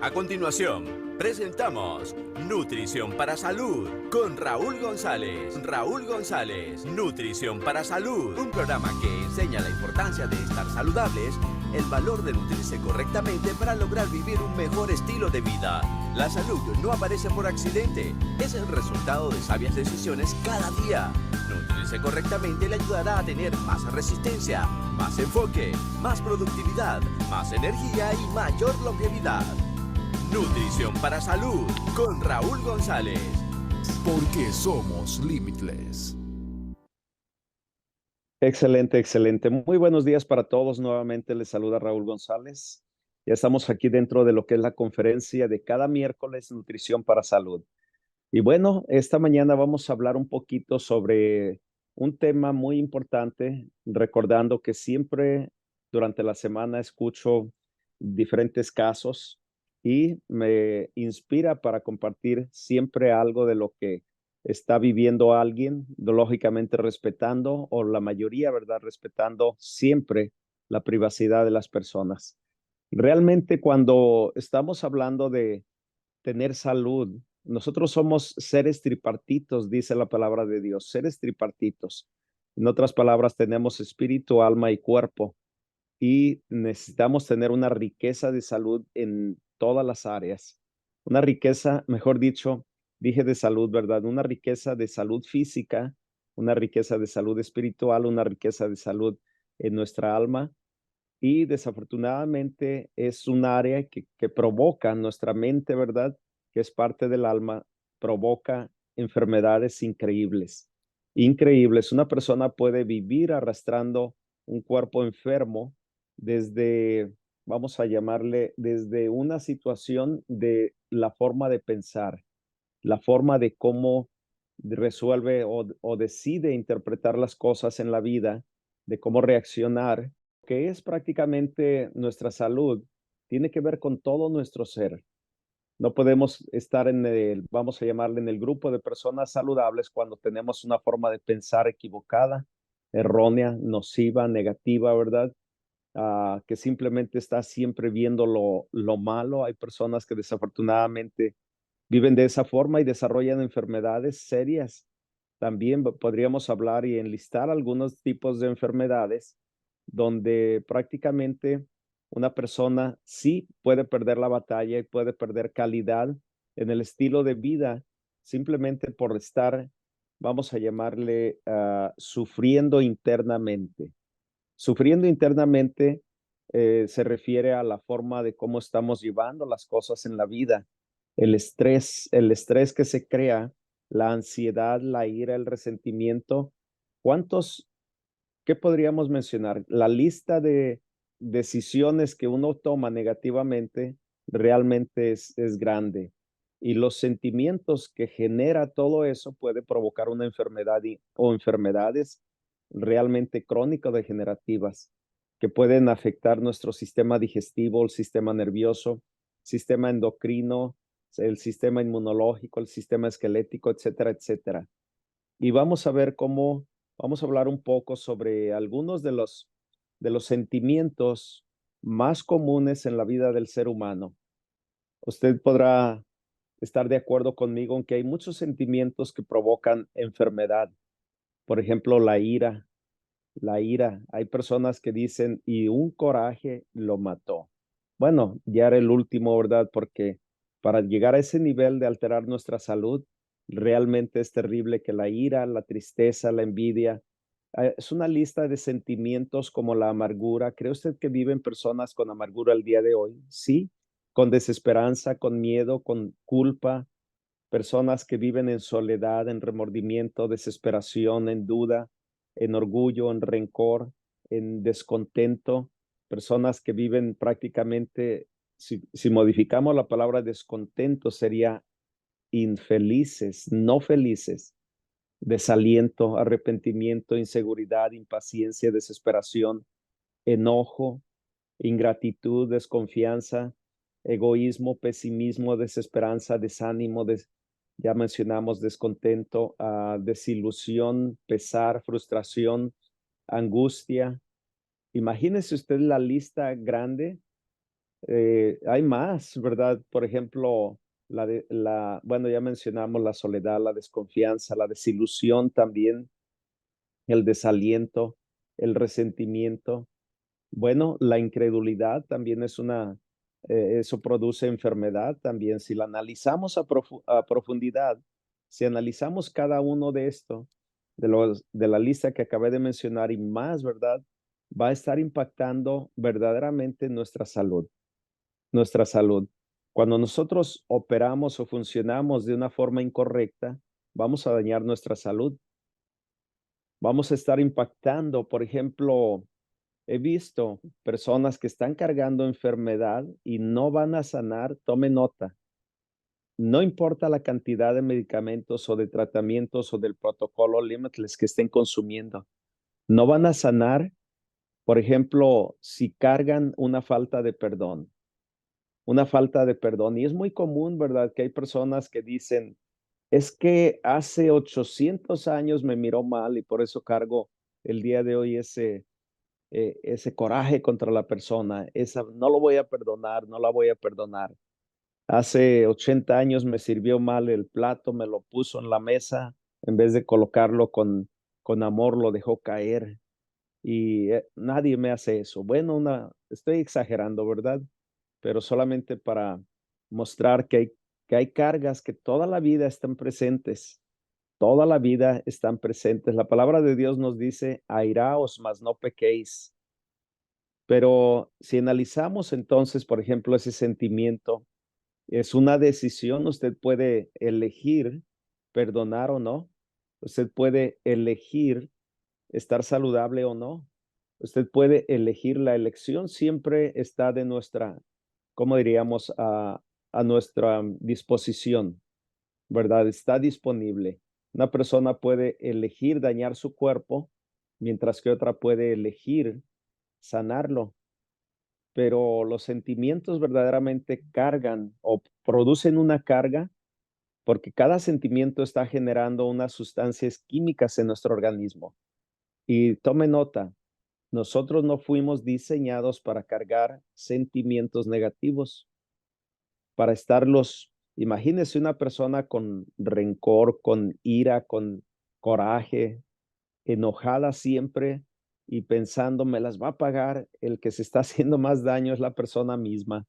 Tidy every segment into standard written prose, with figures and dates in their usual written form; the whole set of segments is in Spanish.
A continuación, presentamos Nutrición para Salud con Raúl González. Raúl González, Nutrición para Salud, un programa que enseña la importancia de estar saludables, el valor de nutrirse correctamente para lograr vivir un mejor estilo de vida. La salud no aparece por accidente, es el resultado de sabias decisiones cada día. Nutrirse correctamente le ayudará a tener más resistencia, más enfoque, más productividad, más energía y mayor longevidad. Nutrición para Salud con Raúl González. Porque somos Limitless. Excelente, excelente. Muy buenos días para todos. Nuevamente les saluda Raúl González. Ya estamos aquí dentro de lo que es la conferencia de cada miércoles Nutrición para Salud. Y bueno, esta mañana vamos a hablar un poquito sobre un tema muy importante, recordando que siempre durante la semana escucho diferentes casos y me inspira para compartir siempre algo de lo que está viviendo alguien, lógicamente respetando, o la mayoría, ¿verdad? Respetando siempre la privacidad de las personas. Realmente cuando estamos hablando de tener salud, nosotros somos seres tripartitos, dice la palabra de Dios, seres tripartitos. En otras palabras, tenemos espíritu, alma y cuerpo y necesitamos tener una riqueza de salud en todas las áreas. Una riqueza, mejor dicho, dije de salud, ¿verdad? Una riqueza de salud física, una riqueza de salud espiritual, una riqueza de salud en nuestra alma. Y desafortunadamente es un área que provoca nuestra mente, ¿verdad? Que es parte del alma, provoca enfermedades increíbles. Increíbles. Una persona puede vivir arrastrando un cuerpo enfermo desde, vamos a llamarle, desde una situación de la forma de pensar, la forma de cómo resuelve o decide interpretar las cosas en la vida, de cómo reaccionar, que es prácticamente nuestra salud, tiene que ver con todo nuestro ser. No podemos estar en el, vamos a llamarle, en el grupo de personas saludables cuando tenemos una forma de pensar equivocada, errónea, nociva, negativa, ¿verdad? Que simplemente está siempre viendo lo malo. Hay personas que desafortunadamente viven de esa forma y desarrollan enfermedades serias. También podríamos hablar y enlistar algunos tipos de enfermedades donde prácticamente una persona sí puede perder la batalla y puede perder calidad en el estilo de vida simplemente por estar, vamos a llamarle, sufriendo internamente. Sufriendo internamente se refiere a la forma de cómo estamos llevando las cosas en la vida, el estrés que se crea, la ansiedad, la ira, el resentimiento. ¿Cuántos, qué podríamos mencionar? La lista de decisiones que uno toma negativamente realmente es grande. Y los sentimientos que genera todo eso puede provocar una enfermedad o enfermedades realmente crónico-degenerativas que pueden afectar nuestro sistema digestivo, el sistema nervioso, sistema endocrino, el sistema inmunológico, el sistema esquelético, etcétera, etcétera. Y vamos a ver cómo, vamos a hablar un poco sobre algunos de los sentimientos más comunes en la vida del ser humano. Usted podrá estar de acuerdo conmigo en que hay muchos sentimientos que provocan enfermedad. Por ejemplo, la ira. La ira. Hay personas que dicen, y un coraje lo mató. Bueno, ya era el último, ¿verdad? Porque para llegar a ese nivel de alterar nuestra salud, realmente es terrible que la ira, la tristeza, la envidia, es una lista de sentimientos como la amargura. ¿Cree usted que viven personas con amargura el día de hoy? Sí, con desesperanza, con miedo, con culpa, personas que viven en soledad, en remordimiento, desesperación, en duda, en orgullo, en rencor, en descontento, personas que viven prácticamente, si modificamos la palabra descontento, sería infelices, no felices, desaliento, arrepentimiento, inseguridad, impaciencia, desesperación, enojo, ingratitud, desconfianza, egoísmo, pesimismo, desesperanza, desánimo, ya mencionamos descontento, desilusión, pesar, frustración, angustia. Imagínese usted la lista grande Hay más, ¿verdad? Por ejemplo, bueno, ya mencionamos la soledad, la desconfianza, la desilusión también, el desaliento, el resentimiento. Bueno, la incredulidad también eso produce enfermedad también. Si la analizamos a profundidad, si analizamos cada uno de esto, de la lista que acabé de mencionar y más, ¿verdad? Va a estar impactando verdaderamente nuestra salud, nuestra salud. Cuando nosotros operamos o funcionamos de una forma incorrecta, vamos a dañar nuestra salud. Vamos a estar impactando, por ejemplo, he visto personas que están cargando enfermedad y no van a sanar. Tome nota, no importa la cantidad de medicamentos o de tratamientos o del protocolo Limitless que estén consumiendo, no van a sanar, por ejemplo, si cargan una falta de perdón. Y es muy común, ¿verdad? Que hay personas que dicen, es que hace 800 años me miró mal y por eso cargo el día de hoy ese coraje contra la persona, no lo voy a perdonar, no la voy a perdonar. Hace 80 años me sirvió mal el plato, me lo puso en la mesa, en vez de colocarlo con amor, lo dejó caer y nadie me hace eso. Bueno, estoy exagerando, ¿verdad? Pero solamente para mostrar que hay cargas que toda la vida están presentes. Toda la vida están presentes. La palabra de Dios nos dice, airaos, mas no pequéis. Pero si analizamos entonces, por ejemplo, ese sentimiento, es una decisión, usted puede elegir perdonar o no, usted puede elegir estar saludable o no, usted puede elegir, la elección siempre está de ¿cómo diríamos? A nuestra disposición, ¿verdad? Está disponible. Una persona puede elegir dañar su cuerpo, mientras que otra puede elegir sanarlo, pero los sentimientos verdaderamente cargan o producen una carga porque cada sentimiento está generando unas sustancias químicas en nuestro organismo. Y tome nota, nosotros no fuimos diseñados para cargar sentimientos negativos, para imagínese una persona con rencor, con ira, con coraje, enojada siempre y pensando, me las va a pagar, el que se está haciendo más daño es la persona misma.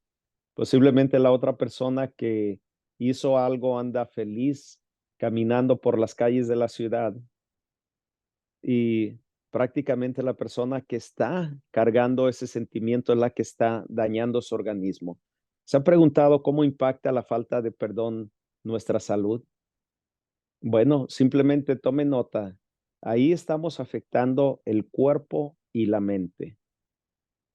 Posiblemente la otra persona que hizo algo anda feliz caminando por las calles de la ciudad y prácticamente la persona que está cargando ese sentimiento es la que está dañando su organismo. ¿Se ha preguntado cómo impacta la falta de perdón nuestra salud? Bueno, simplemente tome nota. Ahí estamos afectando el cuerpo y la mente.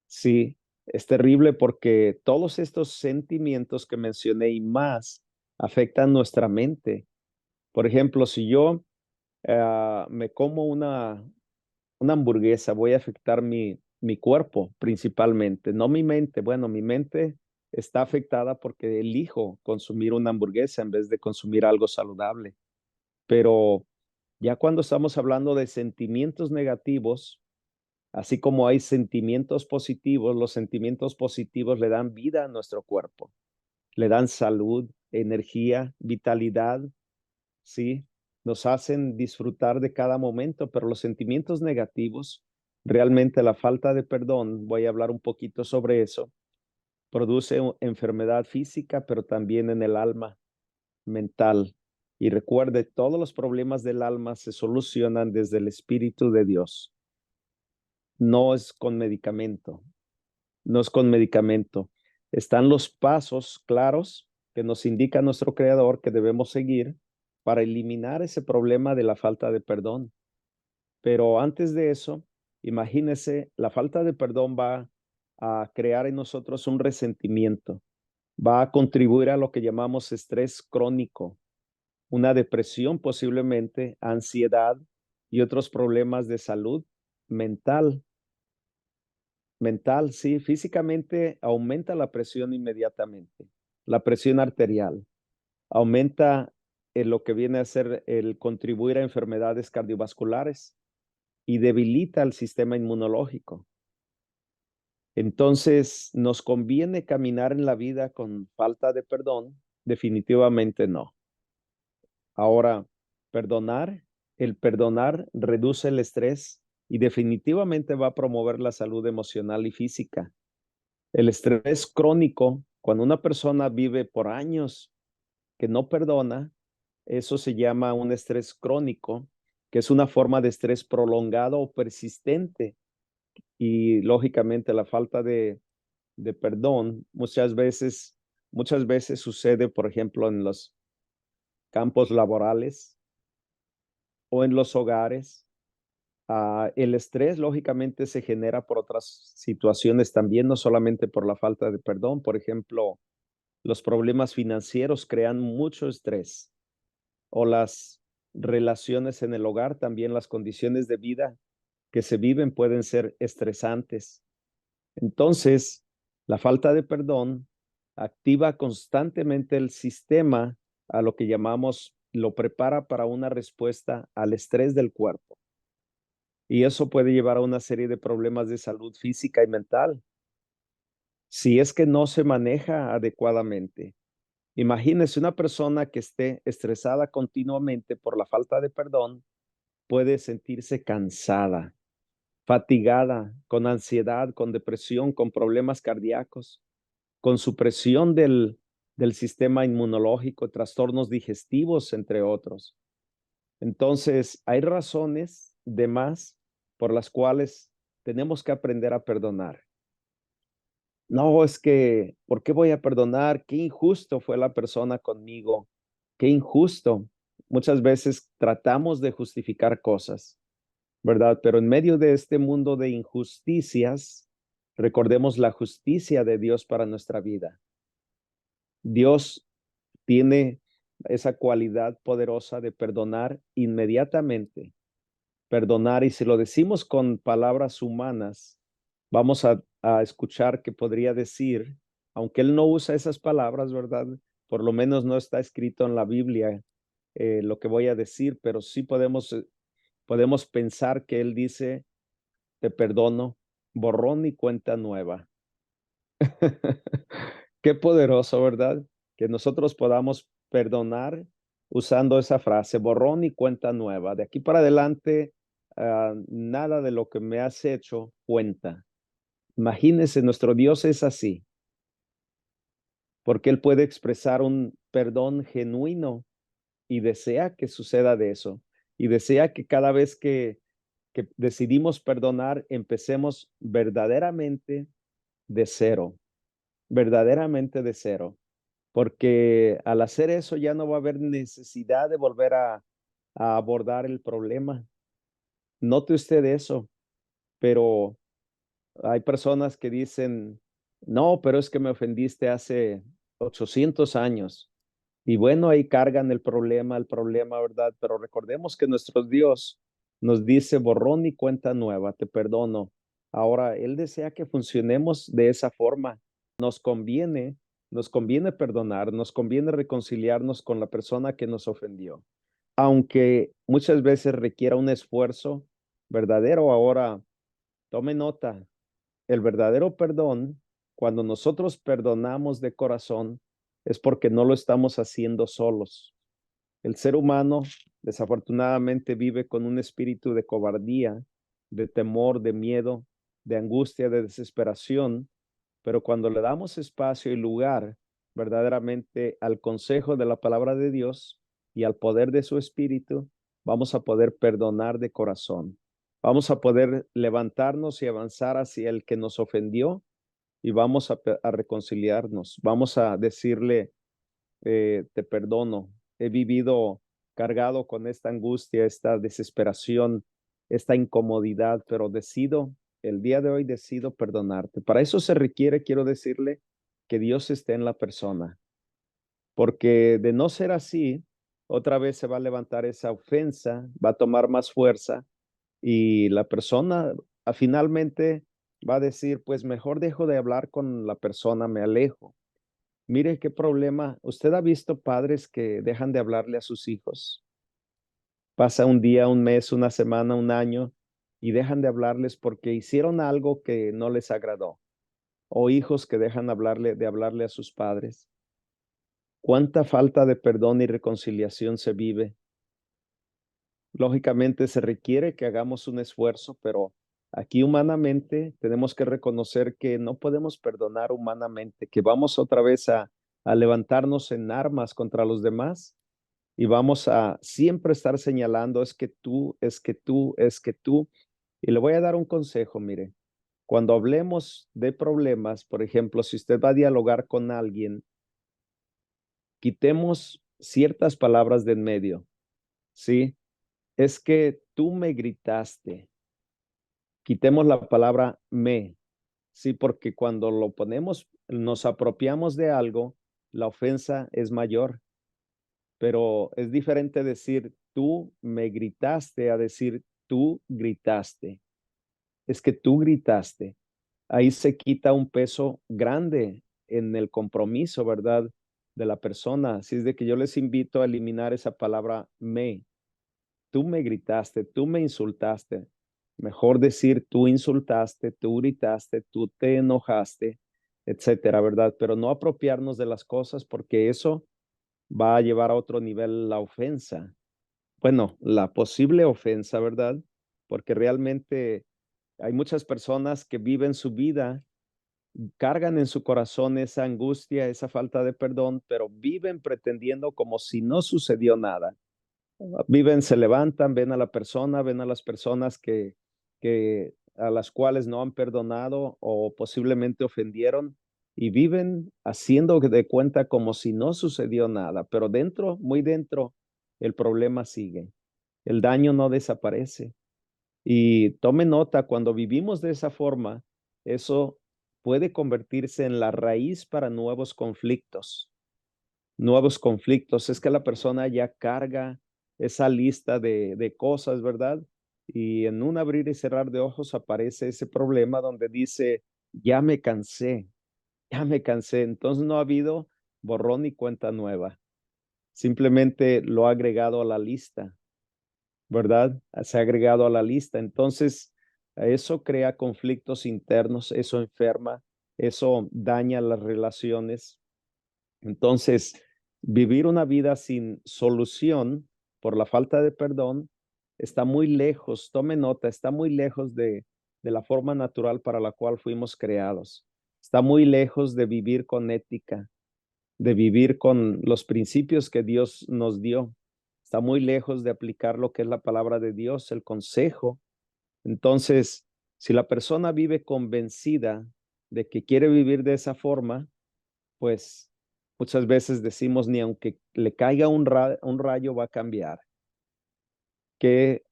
Sí, es terrible porque todos estos sentimientos que mencioné y más afectan nuestra mente. Por ejemplo, si yo me como una hamburguesa, voy a afectar mi cuerpo principalmente, no mi mente. Bueno, mi mente está afectada porque elijo consumir una hamburguesa en vez de consumir algo saludable. Pero ya cuando estamos hablando de sentimientos negativos, así como hay sentimientos positivos, los sentimientos positivos le dan vida a nuestro cuerpo, le dan salud, energía, vitalidad, ¿sí? Nos hacen disfrutar de cada momento, pero los sentimientos negativos, realmente la falta de perdón, voy a hablar un poquito sobre eso, produce enfermedad física, pero también en el alma, mental. Y recuerde, todos los problemas del alma se solucionan desde el Espíritu de Dios. No es con medicamento, no es con medicamento. Están los pasos claros que nos indica nuestro Creador que debemos seguir para eliminar ese problema de la falta de perdón. Pero antes de eso, imagínese, la falta de perdón va a crear en nosotros un resentimiento, va a contribuir a lo que llamamos estrés crónico, una depresión posiblemente, ansiedad y otros problemas de salud mental. Mental, sí, físicamente aumenta la presión inmediatamente, la presión arterial, aumenta lo que viene a ser el contribuir a enfermedades cardiovasculares y debilita el sistema inmunológico. Entonces, ¿nos conviene caminar en la vida con falta de perdón? Definitivamente no. Ahora, perdonar, el perdonar reduce el estrés y definitivamente va a promover la salud emocional y física. El estrés crónico, cuando una persona vive por años que no perdona, eso se llama un estrés crónico, que es una forma de estrés prolongado o persistente. Y lógicamente la falta de perdón muchas veces sucede, por ejemplo, en los campos laborales o en los hogares. El estrés lógicamente se genera por otras situaciones también, no solamente por la falta de perdón. Por ejemplo, los problemas financieros crean mucho estrés, o las relaciones en el hogar, también las condiciones de vida que se viven pueden ser estresantes. Entonces, la falta de perdón activa constantemente el sistema, a lo que llamamos, lo prepara para una respuesta al estrés del cuerpo. Y eso puede llevar a una serie de problemas de salud física y mental, si es que no se maneja adecuadamente. Imagínese una persona que esté estresada continuamente por la falta de perdón, puede sentirse cansada, fatigada, con ansiedad, con depresión, con problemas cardíacos, con supresión del sistema inmunológico, trastornos digestivos, entre otros. Entonces, hay razones de más por las cuales tenemos que aprender a perdonar. No, es que, ¿por qué voy a perdonar? Qué injusto fue la persona conmigo. Qué injusto. Muchas veces tratamos de justificar cosas, ¿verdad? Pero en medio de este mundo de injusticias, recordemos la justicia de Dios para nuestra vida. Dios tiene esa cualidad poderosa de perdonar inmediatamente. Perdonar, y si lo decimos con palabras humanas, vamos a escuchar que podría decir, aunque él no usa esas palabras, ¿verdad? Por lo menos no está escrito en la Biblia lo que voy a decir, pero sí podemos pensar que él dice, te perdono, borrón y cuenta nueva. Qué poderoso, ¿verdad? Que nosotros podamos perdonar usando esa frase, borrón y cuenta nueva. De aquí para adelante, nada de lo que me has hecho cuenta. Imagínese, nuestro Dios es así, porque Él puede expresar un perdón genuino y desea que suceda de eso. Y desea que cada vez que decidimos perdonar, empecemos verdaderamente de cero, porque al hacer eso ya no va a haber necesidad de volver a abordar el problema. Note usted eso, pero hay personas que dicen, no, pero es que me ofendiste hace 800 años. Y bueno, ahí cargan el problema, ¿verdad? Pero recordemos que nuestro Dios nos dice borrón y cuenta nueva, te perdono. Ahora, Él desea que funcionemos de esa forma. Nos conviene, nos conviene perdonar, nos conviene reconciliarnos con la persona que nos ofendió, aunque muchas veces requiera un esfuerzo verdadero. Ahora, tome nota, el verdadero perdón, cuando nosotros perdonamos de corazón, es porque no lo estamos haciendo solos. El ser humano desafortunadamente vive con un espíritu de cobardía, de temor, de miedo, de angustia, de desesperación, pero cuando le damos espacio y lugar verdaderamente al consejo de la palabra de Dios y al poder de su espíritu, vamos a poder perdonar de corazón. Vamos a poder levantarnos y avanzar hacia el que nos ofendió y vamos a reconciliarnos. Vamos a decirle, te perdono. He vivido cargado con esta angustia, esta desesperación, esta incomodidad, pero el día de hoy decido perdonarte. Para eso se requiere, quiero decirle, que Dios esté en la persona, porque de no ser así, otra vez se va a levantar esa ofensa, va a tomar más fuerza y la persona finalmente va a decir, pues mejor dejo de hablar con la persona, me alejo. Mire qué problema. ¿Usted ha visto padres que dejan de hablarle a sus hijos? Pasa un día, un mes, una semana, un año y dejan de hablarles porque hicieron algo que no les agradó. o hijos que dejan de hablarle a sus padres. ¿Cuánta falta de perdón y reconciliación se vive? Lógicamente se requiere que hagamos un esfuerzo, pero aquí humanamente tenemos que reconocer que no podemos perdonar humanamente, que vamos otra vez a levantarnos en armas contra los demás y vamos a siempre estar señalando, es que tú, es que tú, es que tú. Y le voy a dar un consejo, mire, cuando hablemos de problemas, por ejemplo, si usted va a dialogar con alguien, quitemos ciertas palabras de en medio, ¿sí? Es que tú me gritaste. Quitemos la palabra me, sí, porque cuando lo ponemos, nos apropiamos de algo, la ofensa es mayor, pero es diferente decir tú me gritaste a decir tú gritaste. Es que tú gritaste. Ahí se quita un peso grande en el compromiso, ¿verdad? De la persona. Así es de que yo les invito a eliminar esa palabra me. Tú me gritaste, tú me insultaste. Mejor decir tú insultaste, tú gritaste, tú te enojaste, etcétera, ¿verdad? Pero no apropiarnos de las cosas porque eso va a llevar a otro nivel la ofensa. Bueno, la posible ofensa, ¿verdad? Porque realmente hay muchas personas que viven su vida, cargan en su corazón esa angustia, esa falta de perdón, pero viven pretendiendo como si no sucedió nada. Viven, se levantan, ven a la persona, ven a las personas que a las cuales no han perdonado o posiblemente ofendieron y viven haciendo de cuenta como si no sucedió nada, pero dentro, muy dentro, el problema sigue. El daño no desaparece. Y tome nota, cuando vivimos de esa forma, eso puede convertirse en la raíz para nuevos conflictos. Nuevos conflictos. Es que la persona ya carga esa lista de cosas, ¿verdad? Y en un abrir y cerrar de ojos aparece ese problema donde dice, ya me cansé, ya me cansé. Entonces no ha habido borrón y cuenta nueva. Simplemente lo ha agregado a la lista, ¿verdad? Se ha agregado a la lista. Entonces, eso crea conflictos internos, eso enferma, eso daña las relaciones. Entonces, vivir una vida sin solución por la falta de perdón está muy lejos, tome nota, está muy lejos de la forma natural para la cual fuimos creados. Está muy lejos de vivir con ética, de vivir con los principios que Dios nos dio. Está muy lejos de aplicar lo que es la palabra de Dios, el consejo. Entonces, si la persona vive convencida de que quiere vivir de esa forma, pues muchas veces decimos, ni aunque le caiga un rayo va a cambiar. Que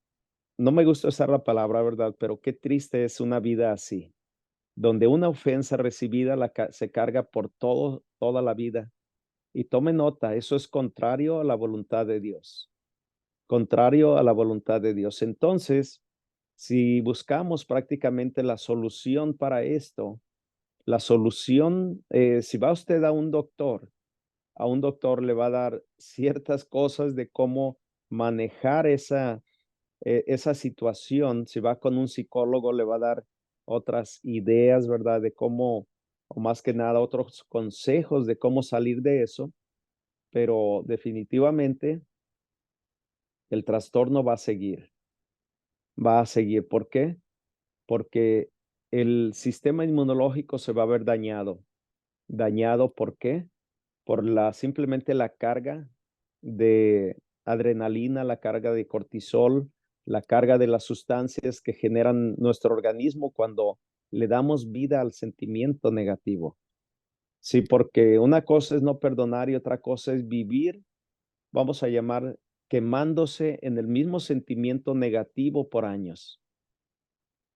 no me gusta usar la palabra, ¿verdad? Pero qué triste es una vida así, donde una ofensa recibida se carga por toda la vida. Y tome nota, eso es contrario a la voluntad de Dios, contrario a la voluntad de Dios. Entonces, si buscamos prácticamente la solución para esto, la solución, si va usted a un doctor le va a dar ciertas cosas de cómo manejar esa situación. Si va con un psicólogo, le va a dar otras ideas, ¿verdad? De cómo, o más que nada, otros consejos de cómo salir de eso, pero definitivamente el trastorno va a seguir, va a seguir. ¿Por qué? Porque el sistema inmunológico se va a ver dañado. ¿Dañado por qué? Por simplemente la carga de adrenalina, la carga de cortisol, la carga de las sustancias que generan nuestro organismo cuando le damos vida al sentimiento negativo. Sí, porque una cosa es no perdonar y otra cosa es vivir, vamos a llamar, quemándose en el mismo sentimiento negativo por años.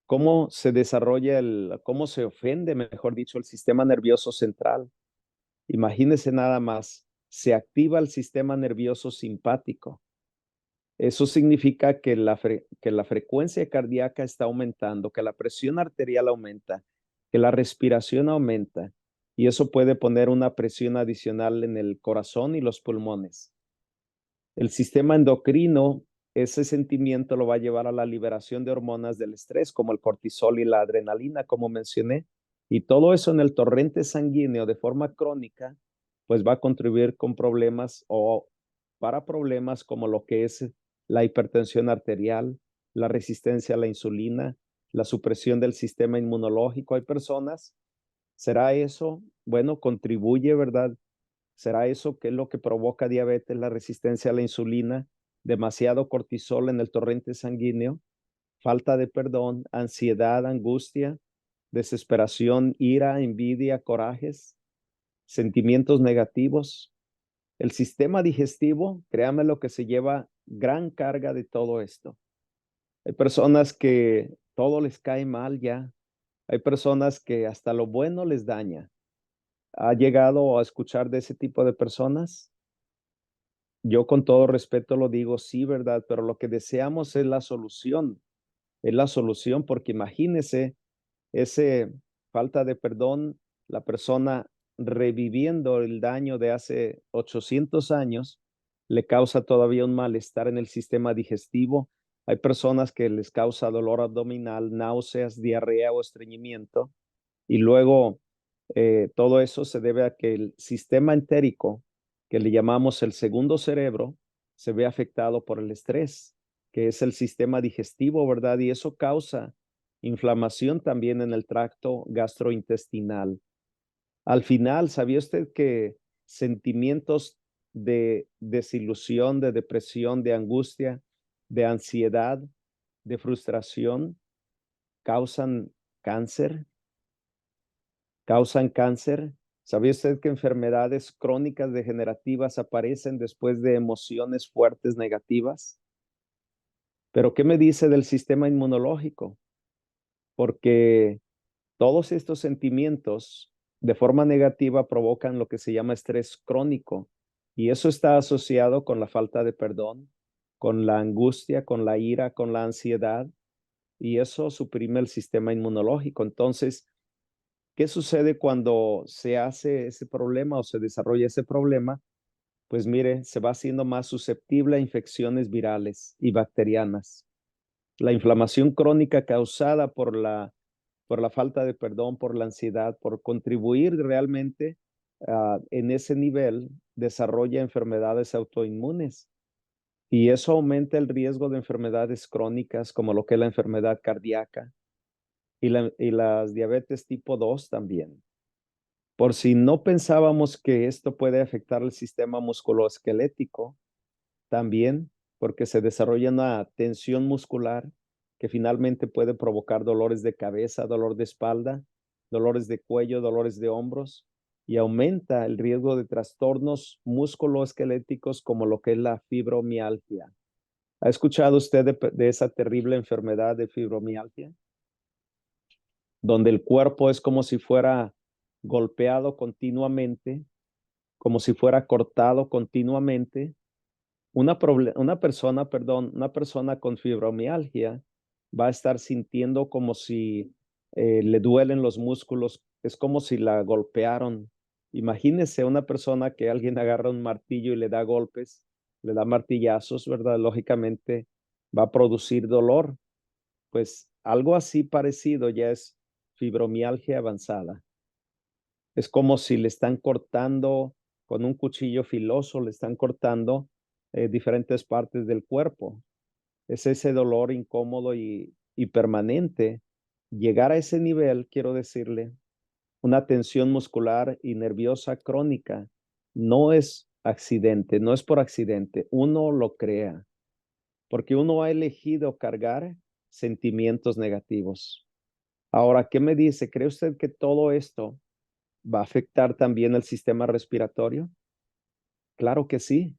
¿Cómo se desarrolla cómo se ofende, mejor dicho, el sistema nervioso central? Imagínese nada más, se activa el sistema nervioso simpático. Eso significa que que la frecuencia cardíaca está aumentando, que la presión arterial aumenta, que la respiración aumenta, y eso puede poner una presión adicional en el corazón y los pulmones. El sistema endocrino, ese sentimiento lo va a llevar a la liberación de hormonas del estrés, como el cortisol y la adrenalina, como mencioné. Y todo eso en el torrente sanguíneo de forma crónica, pues va a contribuir con problemas o para problemas como lo que es la hipertensión arterial, la resistencia a la insulina, la supresión del sistema inmunológico. Hay personas, ¿será eso? Bueno, contribuye, ¿verdad? ¿Será eso que es lo que provoca diabetes, la resistencia a la insulina, demasiado cortisol en el torrente sanguíneo, falta de perdón, ansiedad, angustia, desesperación, ira, envidia, corajes, sentimientos negativos? El sistema digestivo, créame lo que se lleva gran carga de todo esto. Hay personas que todo les cae mal ya. Hay personas que hasta lo bueno les daña. ¿Ha llegado a escuchar de ese tipo de personas? Yo con todo respeto lo digo, sí, ¿verdad? Pero lo que deseamos es la solución, porque imagínese ese falta de perdón, la persona reviviendo el daño de hace 800 años, le causa todavía un malestar en el sistema digestivo. Hay personas que les causa dolor abdominal, náuseas, diarrea o estreñimiento, y luego todo eso se debe a que el sistema entérico, que le llamamos el segundo cerebro, se ve afectado por el estrés, que es el sistema digestivo, ¿verdad? Y eso causa inflamación también en el tracto gastrointestinal. Al final, ¿sabía usted que sentimientos de desilusión, de depresión, de angustia, de ansiedad, de frustración causan cáncer? ¿Causan cáncer? ¿Sabía usted que enfermedades crónicas degenerativas aparecen después de emociones fuertes negativas? Pero ¿qué me dice del sistema inmunológico? Porque todos estos sentimientos de forma negativa provocan lo que se llama estrés crónico, y eso está asociado con la falta de perdón, con la angustia, con la ira, con la ansiedad, y eso suprime el sistema inmunológico. Entonces, ¿qué sucede cuando se hace ese problema o se desarrolla ese problema? Pues mire, se va haciendo más susceptible a infecciones virales y bacterianas. La inflamación crónica causada por la falta de perdón, por la ansiedad, por contribuir realmente en ese nivel, desarrolla enfermedades autoinmunes. Y eso aumenta el riesgo de enfermedades crónicas como lo que es la enfermedad cardíaca y las diabetes tipo 2 también. Por si no pensábamos que esto puede afectar el sistema musculoesquelético, también porque se desarrolla una tensión muscular que finalmente puede provocar dolores de cabeza, dolor de espalda, dolores de cuello, dolores de hombros, y aumenta el riesgo de trastornos musculoesqueléticos como lo que es la fibromialgia. ¿Ha escuchado usted de esa terrible enfermedad de fibromialgia? Donde el cuerpo es como si fuera golpeado continuamente, como si fuera cortado continuamente. Una persona con fibromialgia va a estar sintiendo como si le duelen los músculos, es como si la golpearon. Imagínese una persona que alguien agarra un martillo y le da golpes, le da martillazos, ¿verdad? Lógicamente va a producir dolor. Pues algo así parecido ya es fibromialgia avanzada. Es como si le están cortando con un cuchillo filoso, le están cortando diferentes partes del cuerpo. Es ese dolor incómodo y permanente. Llegar a ese nivel, quiero decirle, una tensión muscular y nerviosa crónica, no es accidente, no es por accidente, uno lo crea, porque uno ha elegido cargar sentimientos negativos. Ahora, ¿qué me dice? ¿Cree usted que todo esto va a afectar también el sistema respiratorio? Claro que sí,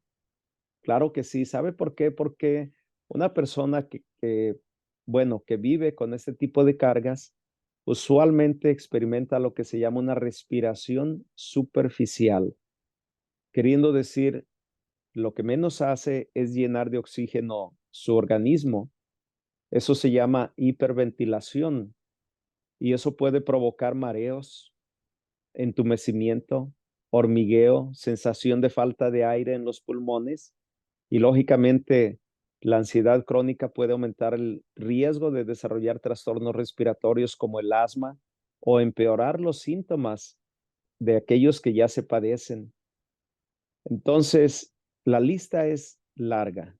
claro que sí. ¿Sabe por qué? Porque una persona bueno, que vive con este tipo de cargas, usualmente experimenta lo que se llama una respiración superficial, queriendo decir, lo que menos hace es llenar de oxígeno su organismo. Eso se llama hiperventilación y eso puede provocar mareos, entumecimiento, hormigueo, sensación de falta de aire en los pulmones y lógicamente la ansiedad crónica puede aumentar el riesgo de desarrollar trastornos respiratorios como el asma, o empeorar los síntomas de aquellos que ya se padecen. Entonces, la lista es larga.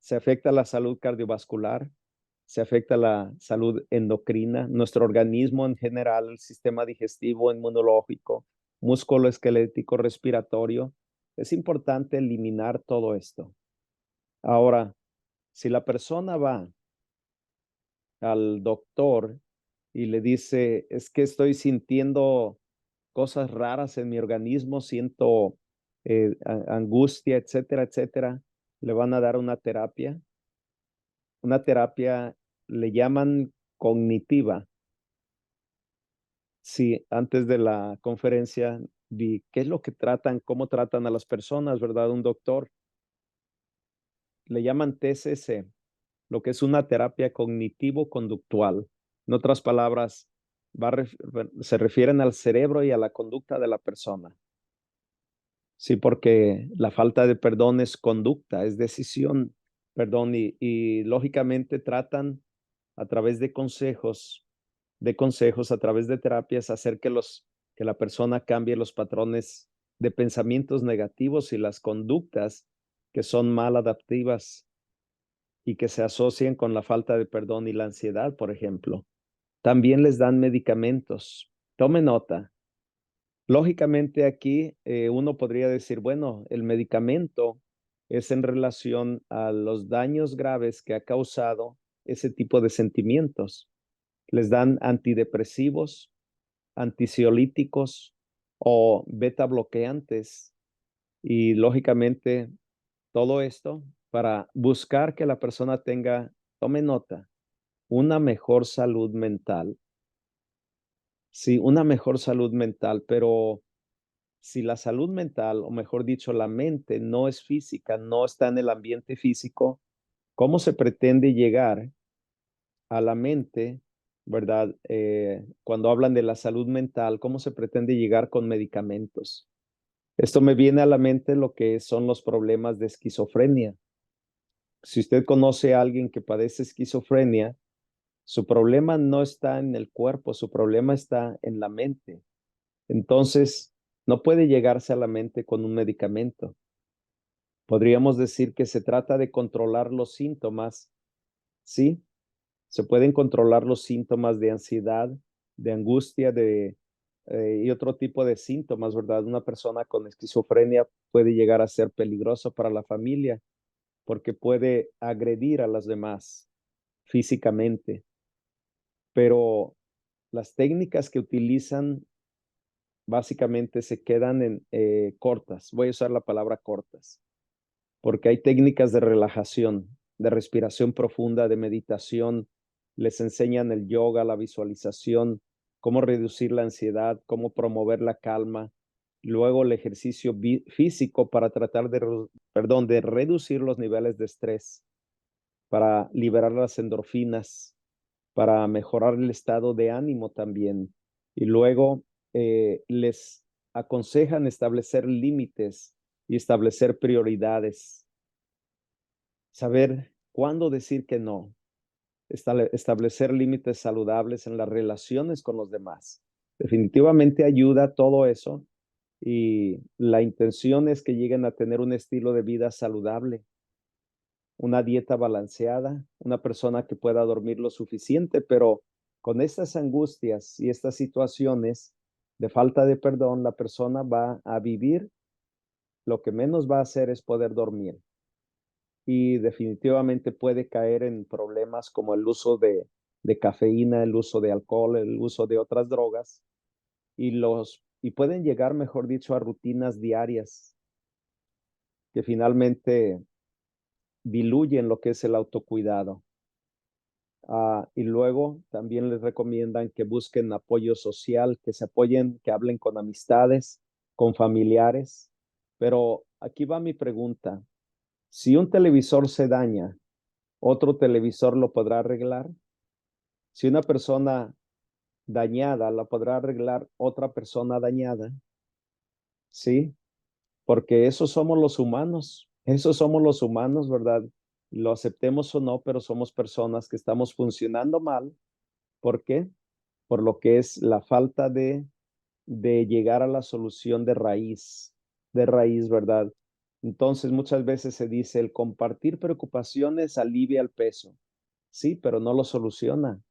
Se afecta la salud cardiovascular, se afecta la salud endocrina, nuestro organismo en general, el sistema digestivo, inmunológico, musculoesquelético, respiratorio. Es importante eliminar todo esto. Ahora, si la persona va al doctor y le dice, es que estoy sintiendo cosas raras en mi organismo, siento angustia, etcétera, etcétera, le van a dar una terapia. Una terapia le llaman cognitiva. Sí, antes de la conferencia vi qué es lo que tratan, cómo tratan a las personas, ¿verdad? Un doctor le llaman TCC, lo que es una terapia cognitivo-conductual. En otras palabras, se refieren al cerebro y a la conducta de la persona. Sí, porque la falta de perdón es conducta, es decisión, perdón, y lógicamente tratan a través de consejos, a través de terapias, hacer que la persona cambie los patrones de pensamientos negativos y las conductas que son mal adaptivas y que se asocian con la falta de perdón y la ansiedad, por ejemplo. También les dan medicamentos. Tome nota. Lógicamente aquí uno podría decir, bueno, el medicamento es en relación a los daños graves que ha causado ese tipo de sentimientos. Les dan antidepresivos, ansiolíticos o beta bloqueantes y lógicamente todo esto para buscar que la persona tenga, tome nota, una mejor salud mental. Sí, una mejor salud mental, pero si la salud mental, o mejor dicho, la mente no es física, no está en el ambiente físico, ¿cómo se pretende llegar a la mente, verdad? Cuando hablan de la salud mental, ¿cómo se pretende llegar con medicamentos? Esto me viene a la mente lo que son los problemas de esquizofrenia. Si usted conoce a alguien que padece esquizofrenia, su problema no está en el cuerpo, su problema está en la mente. Entonces, no puede llegarse a la mente con un medicamento. Podríamos decir que se trata de controlar los síntomas, ¿sí? Se pueden controlar los síntomas de ansiedad, de angustia, y otro tipo de síntomas, ¿verdad? Una persona con esquizofrenia puede llegar a ser peligroso para la familia porque puede agredir a los demás físicamente, pero las técnicas que utilizan básicamente se quedan en cortas. Voy a usar la palabra cortas, porque hay técnicas de relajación, de respiración profunda, de meditación. Les enseñan el yoga, la visualización, cómo reducir la ansiedad, cómo promover la calma. Luego el ejercicio físico para tratar de reducir los niveles de estrés, para liberar las endorfinas, para mejorar el estado de ánimo también. Y luego les aconsejan establecer límites y establecer prioridades, saber cuándo decir que no, establecer límites saludables en las relaciones con los demás. Definitivamente ayuda todo eso y la intención es que lleguen a tener un estilo de vida saludable, una dieta balanceada, una persona que pueda dormir lo suficiente, pero con estas angustias y estas situaciones de falta de perdón, la persona va a vivir, lo que menos va a hacer es poder dormir y definitivamente puede caer en problemas como el uso de cafeína, el uso de alcohol, el uso de otras drogas y pueden llegar, mejor dicho, a rutinas diarias que finalmente diluyen lo que es el autocuidado. Y luego también les recomiendan que busquen apoyo social, que se apoyen, que hablen con amistades, con familiares. Pero aquí va mi pregunta. Si un televisor se daña, ¿otro televisor lo podrá arreglar? Si una persona dañada la podrá arreglar otra persona dañada, ¿sí? Porque esos somos los humanos, ¿verdad? Lo aceptemos o no, pero somos personas que estamos funcionando mal. ¿Por qué? por lo que es la falta de llegar a la solución de raíz, ¿verdad? Entonces muchas veces se dice, el compartir preocupaciones alivia el peso. Sí, pero no lo soluciona.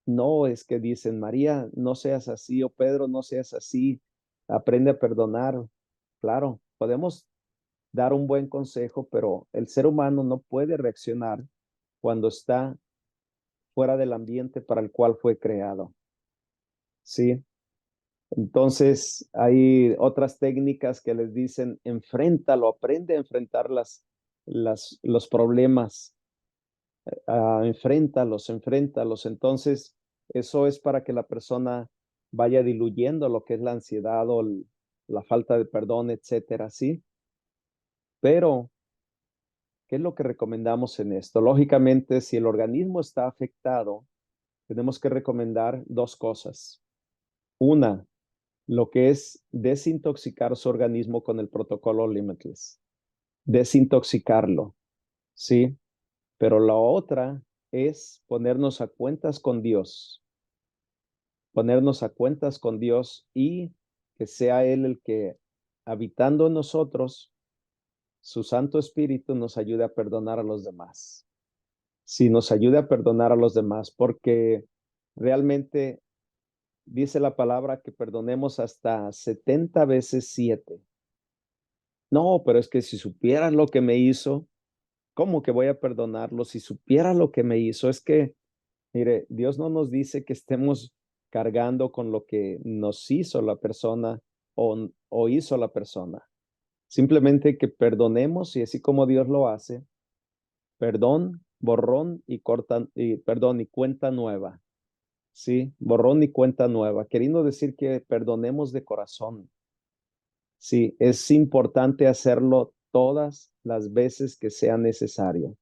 No es que dicen, María, no seas así, o Pedro, no seas así, aprende a perdonar. Claro, podemos dar un buen consejo, pero el ser humano no puede reaccionar cuando está fuera del ambiente para el cual fue creado. Sí. Entonces, hay otras técnicas que les dicen, enfréntalo, aprende a enfrentar los problemas, enfréntalos, enfréntalos. Entonces, eso es para que la persona vaya diluyendo lo que es la ansiedad o la falta de perdón, etcétera, ¿sí? Pero, ¿qué es lo que recomendamos en esto? Lógicamente, si el organismo está afectado, tenemos que recomendar dos cosas. Una, lo que es desintoxicar su organismo con el protocolo Limitless. Desintoxicarlo, ¿sí? Pero la otra es ponernos a cuentas con Dios. Ponernos a cuentas con Dios y que sea Él el que, habitando en nosotros, su Santo Espíritu nos ayude a perdonar a los demás. Sí, nos ayude a perdonar a los demás, porque realmente dice la palabra que perdonemos hasta 70 veces 7. No, pero es que si supieran lo que me hizo, ¿cómo que voy a perdonarlo? Si supiera lo que me hizo, es que, mire, Dios no nos dice que estemos cargando con lo que nos hizo la persona o hizo la persona. Simplemente que perdonemos y así como Dios lo hace, perdón, borrón y perdón y cuenta nueva. Sí, borrón y cuenta nueva, queriendo decir que perdonemos de corazón. Sí, es importante hacerlo todas las veces que sea necesario.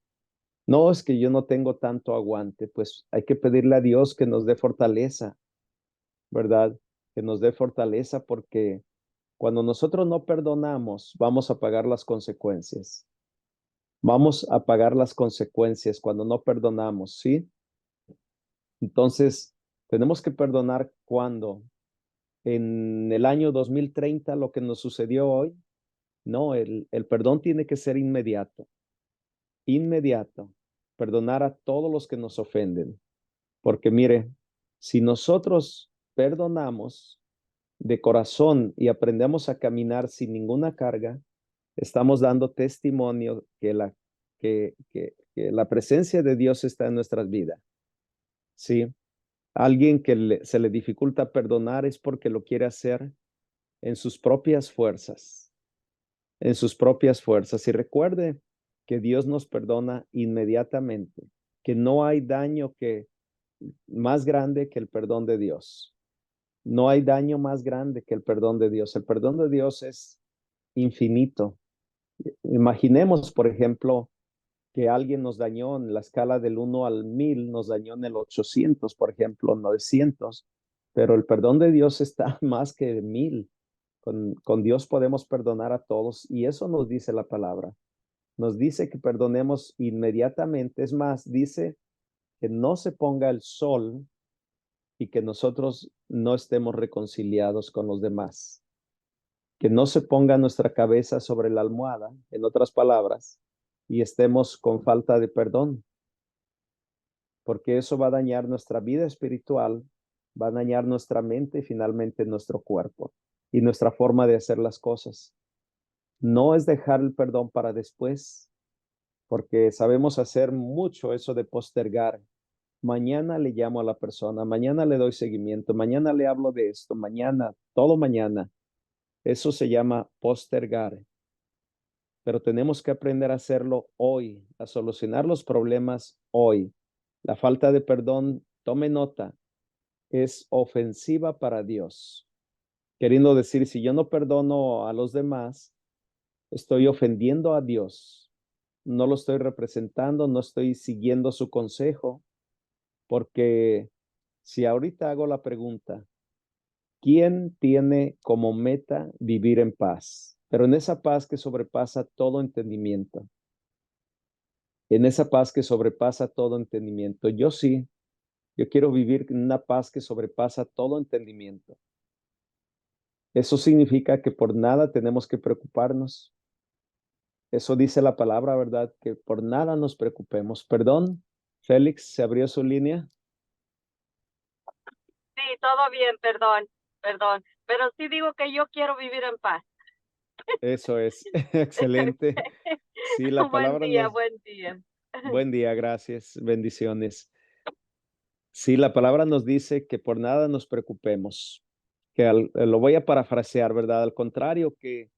No es que yo no tengo tanto aguante, pues hay que pedirle a Dios que nos dé fortaleza, ¿verdad? Que nos dé fortaleza porque cuando nosotros no perdonamos, vamos a pagar las consecuencias. Vamos a pagar las consecuencias cuando no perdonamos, ¿sí? Entonces, tenemos que perdonar cuando en el año 2030 lo que nos sucedió hoy. No, el perdón tiene que ser inmediato, inmediato. Perdonar a todos los que nos ofenden. Porque mire, si nosotros perdonamos de corazón y aprendemos a caminar sin ninguna carga, estamos dando testimonio que la presencia de Dios está en nuestras vidas. Sí, alguien que se le dificulta perdonar es porque lo quiere hacer en sus propias fuerzas, en sus propias fuerzas. Y recuerde que Dios nos perdona inmediatamente, que no hay daño más grande que el perdón de Dios. No hay daño más grande que el perdón de Dios. El perdón de Dios es infinito. Imaginemos, por ejemplo, que alguien nos dañó en la escala del 1 al 1000, nos dañó en el 800, por ejemplo, 900, pero el perdón de Dios está más que 1000. Con Dios podemos perdonar a todos y eso nos dice la palabra. Nos dice que perdonemos inmediatamente. Es más, dice que no se ponga el sol y que nosotros no estemos reconciliados con los demás. Que no se ponga nuestra cabeza sobre la almohada, en otras palabras, y estemos con falta de perdón, porque eso va a dañar nuestra vida espiritual, va a dañar nuestra mente y finalmente nuestro cuerpo y nuestra forma de hacer las cosas. No es dejar el perdón para después, porque sabemos hacer mucho eso de postergar. Mañana le llamo a la persona, mañana le doy seguimiento, mañana le hablo de esto, mañana, todo mañana. Eso se llama postergar. Pero tenemos que aprender a hacerlo hoy, a solucionar los problemas hoy. La falta de perdón, tome nota, es ofensiva para Dios. Queriendo decir, si yo no perdono a los demás, estoy ofendiendo a Dios. No lo estoy representando, no estoy siguiendo su consejo, porque si ahorita hago la pregunta, ¿quién tiene como meta vivir en paz? Pero en esa paz que sobrepasa todo entendimiento. En esa paz que sobrepasa todo entendimiento. Yo sí, Yo quiero vivir en una paz que sobrepasa todo entendimiento. Eso significa que por nada tenemos que preocuparnos. Eso dice la palabra, ¿verdad? Que por nada nos preocupemos. Perdón, Félix, se abrió su línea. Sí, todo bien, perdón, perdón. Pero sí digo que yo quiero vivir en paz. Eso es, excelente. Sí, la Buen palabra día, nos... buen día. Buen día, gracias, bendiciones. Sí, la palabra nos dice que por nada nos preocupemos, que lo voy a parafrasear, ¿verdad? Al contrario, que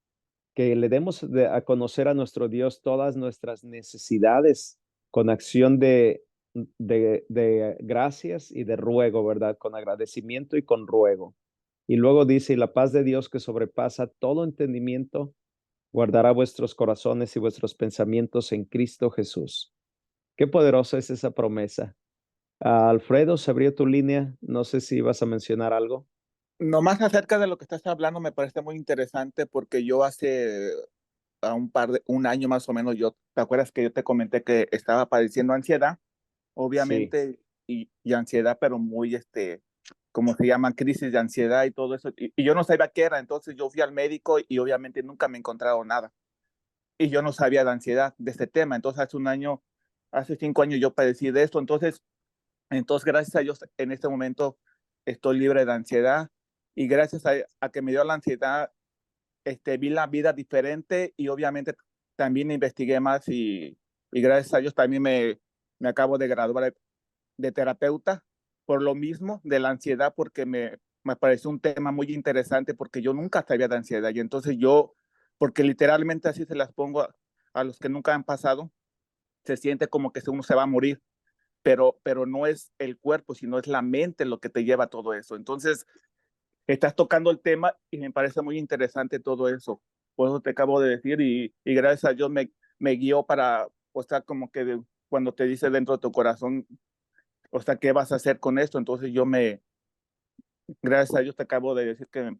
le demos a conocer a nuestro Dios todas nuestras necesidades con acción de gracias y de ruego, ¿verdad? Con agradecimiento y con ruego. Y luego dice, y la paz de Dios que sobrepasa todo entendimiento, guardará vuestros corazones y vuestros pensamientos en Cristo Jesús. Qué poderosa es esa promesa. Alfredo, se abrió tu línea. No sé si vas a mencionar algo. Nomás acerca de lo que estás hablando me parece muy interesante porque yo hace un año más o menos, ¿te acuerdas que yo te comenté que estaba padeciendo ansiedad? Sí, Obviamente, y ansiedad, pero muy, como se llama, crisis de ansiedad y todo eso. Y yo no sabía qué era, entonces yo fui al médico y obviamente nunca me encontraron nada. Y yo no sabía de ansiedad, de este tema. Entonces hace 5 años yo padecí de esto. Entonces, gracias a Dios, en este momento estoy libre de ansiedad y gracias a que me dio la ansiedad, vi la vida diferente y obviamente también investigué más y gracias a Dios también me acabo de graduar de terapeuta por lo mismo de la ansiedad porque me pareció un tema muy interesante porque yo nunca sabía de ansiedad y entonces porque literalmente así se las pongo a los que nunca han pasado, se siente como que uno se va a morir pero no es el cuerpo, sino es la mente lo que te lleva a todo eso. Entonces, estás tocando el tema y me parece muy interesante todo eso. Por eso te acabo de decir y gracias a Dios me guió para, o sea, como que cuando te dice dentro de tu corazón, o sea, ¿qué vas a hacer con esto? Entonces gracias a Dios te acabo de decir que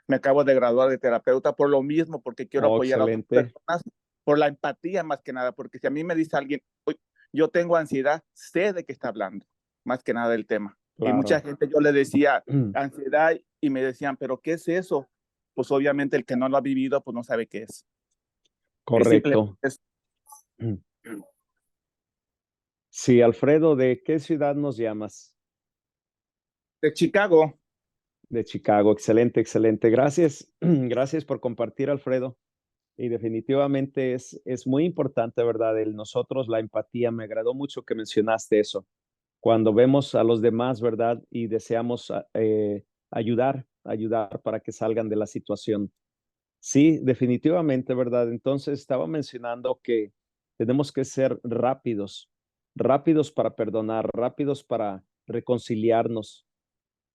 me acabo de graduar de terapeuta por lo mismo, porque quiero oh, apoyar a otras excelente. personas, por la empatía más que nada, porque si a mí me dice alguien, "Oye, yo tengo ansiedad", sé de qué está hablando, más que nada del tema. Y mucha Claro. gente yo le decía ansiedad y me decían, ¿pero qué es eso? Pues obviamente el que no lo ha vivido, pues no sabe qué es. Es simplemente Correcto. Sí, Alfredo, ¿de qué ciudad nos llamas? de Chicago. De Chicago. Excelente, excelente. Gracias. Gracias por compartir, Alfredo. Y definitivamente es muy importante, ¿verdad? El nosotros, la empatía. Me agradó mucho que mencionaste eso. Cuando vemos a los demás, ¿verdad? Y deseamos ayudar para que salgan de la situación. Sí, definitivamente, ¿verdad? Entonces estaba mencionando que tenemos que ser rápidos, rápidos para perdonar, rápidos para reconciliarnos,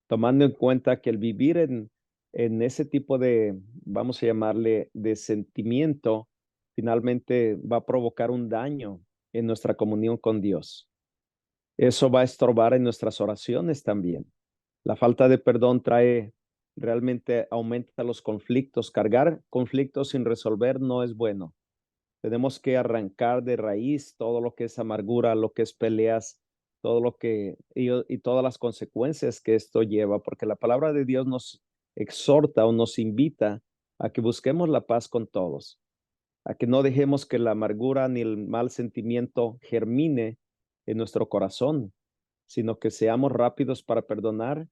tomando en cuenta que el vivir en ese tipo de, vamos a llamarle, de sentimiento, finalmente va a provocar un daño en nuestra comunión con Dios. Eso va a estorbar en nuestras oraciones también. La falta de perdón trae, realmente aumenta los conflictos. Cargar conflictos sin resolver no es bueno. Tenemos que arrancar de raíz todo lo que es amargura, lo que es peleas, todo lo que y todas las consecuencias que esto lleva, porque la palabra de Dios nos exhorta o nos invita a que busquemos la paz con todos, a que no dejemos que la amargura ni el mal sentimiento germine en nuestro corazón, sino que seamos rápidos para perdonar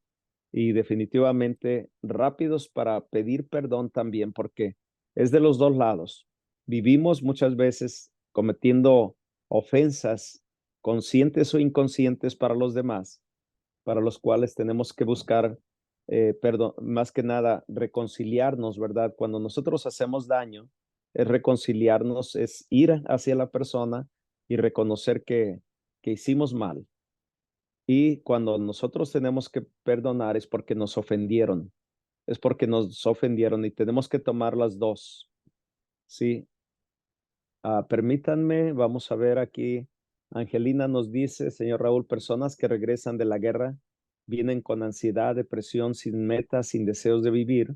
y definitivamente rápidos para pedir perdón también, porque es de los dos lados. Vivimos muchas veces cometiendo ofensas conscientes o inconscientes para los demás, para los cuales tenemos que buscar, perdón, más que nada, reconciliarnos, ¿verdad? Cuando nosotros hacemos daño, es reconciliarnos, es ir hacia la persona y reconocer que hicimos mal. Y cuando nosotros tenemos que perdonar es porque nos ofendieron, es porque nos ofendieron y tenemos que tomar las dos. Sí, permítanme, vamos a ver aquí. Angelina nos dice, señor Raúl, personas que regresan de la guerra vienen con ansiedad, depresión, sin metas, sin deseos de vivir.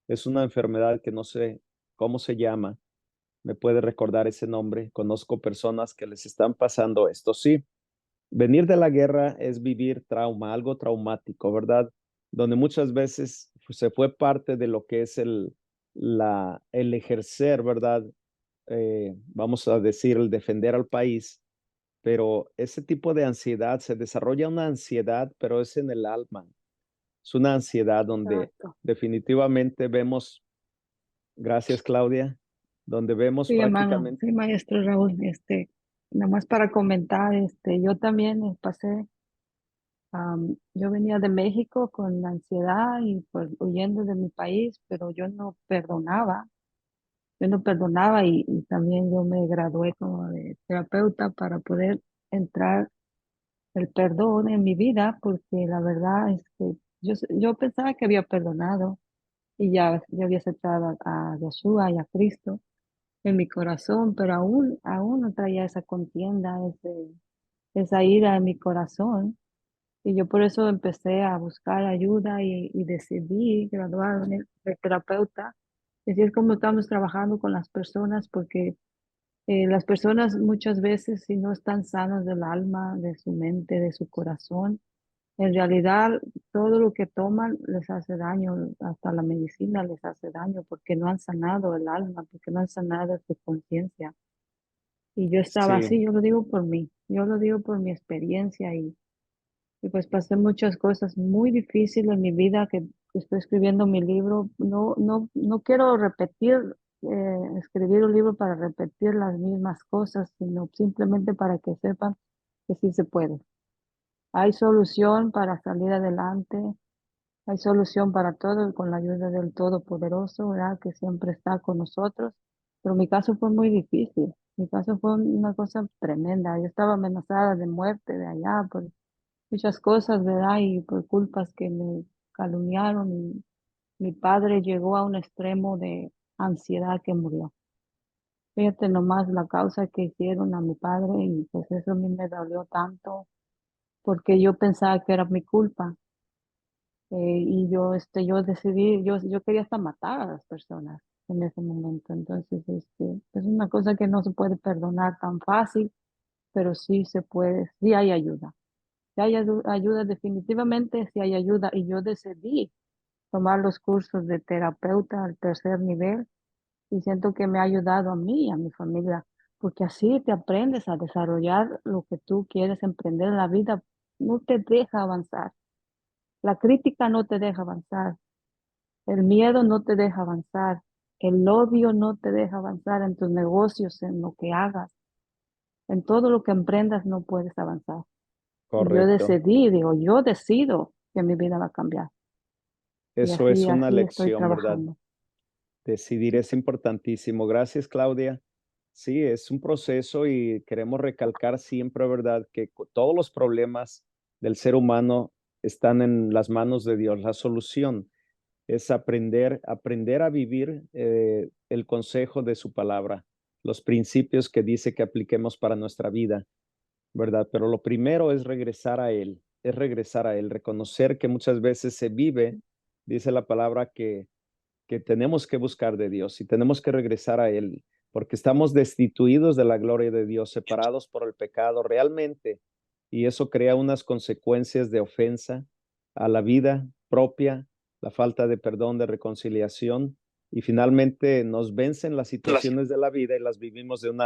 Es una enfermedad que no sé cómo se llama. ¿Me puede recordar ese nombre? Conozco personas que les están pasando esto. Sí, venir de la guerra es vivir trauma, algo traumático, ¿verdad? Donde muchas veces se fue parte de lo que es el ejercer, ¿verdad? Vamos a decir, el defender al país, pero ese tipo de ansiedad, se desarrolla una ansiedad, pero es en el alma. Es una ansiedad donde Exacto. definitivamente vemos, gracias Claudia, donde vemos Sí, hermano, prácticamente, sí, maestro Raúl, nada más para comentar, yo también pasé, yo venía de México con ansiedad y pues huyendo de mi país, pero yo no perdonaba y también yo me gradué como de terapeuta para poder entrar el perdón en mi vida, porque la verdad es que yo pensaba que había perdonado y ya había aceptado a Yeshua y a Cristo en mi corazón, pero aún no traía esa contienda, esa ira en mi corazón. Y yo por eso empecé a buscar ayuda y decidí graduarme de terapeuta. Y así es como estamos trabajando con las personas, porque las personas muchas veces, si no están sanas del alma, de su mente, de su corazón, en realidad todo lo que toman les hace daño, hasta la medicina les hace daño, porque no han sanado el alma, porque no han sanado su conciencia. Y yo estaba así, sí, yo lo digo por mí, yo lo digo por mi experiencia y pues pasé muchas cosas muy difíciles en mi vida que estoy escribiendo mi libro. No quiero escribir un libro para repetir las mismas cosas, sino simplemente para que sepan que sí se puede. Hay solución para salir adelante, hay solución para todo con la ayuda del Todopoderoso, ¿verdad? Que siempre está con nosotros. Pero mi caso fue muy difícil. Mi caso fue una cosa tremenda. Yo estaba amenazada de muerte de allá por muchas cosas, ¿verdad? Y por culpas que me calumniaron. Y mi padre llegó a un extremo de ansiedad que murió. Fíjate nomás la causa que hicieron a mi padre y pues eso a mí me dolió tanto porque yo pensaba que era mi culpa. Y yo decidí, yo quería hasta matar a las personas en ese momento. Entonces, es una cosa que no se puede perdonar tan fácil, pero sí se puede, sí hay ayuda. Si hay ayuda, definitivamente sí hay ayuda. Y yo decidí tomar los cursos de terapeuta al tercer nivel y siento que me ha ayudado a mí y a mi familia, porque así te aprendes a desarrollar lo que tú quieres emprender en la vida. No te deja avanzar. La crítica no te deja avanzar. El miedo no te deja avanzar. El odio no te deja avanzar en tus negocios, en lo que hagas. En todo lo que emprendas no puedes avanzar. Y yo correcto. decidí, digo, yo decido que mi vida va a cambiar. Y Eso así, es una así estoy lección, ¿verdad? trabajando. Decidir es importantísimo. Gracias, Claudia. Sí, es un proceso y queremos recalcar siempre, ¿verdad?, que todos los problemas del ser humano están en las manos de Dios. La solución es aprender a vivir el consejo de su palabra, los principios que dice que apliquemos para nuestra vida, ¿verdad? Pero lo primero es regresar a Él, reconocer que muchas veces se vive, dice la palabra, que tenemos que buscar de Dios y tenemos que regresar a Él, porque estamos destituidos de la gloria de Dios, separados por el pecado realmente, y eso crea unas consecuencias de ofensa a la vida propia, la falta de perdón, de reconciliación, y finalmente nos vencen las situaciones de la vida y las vivimos en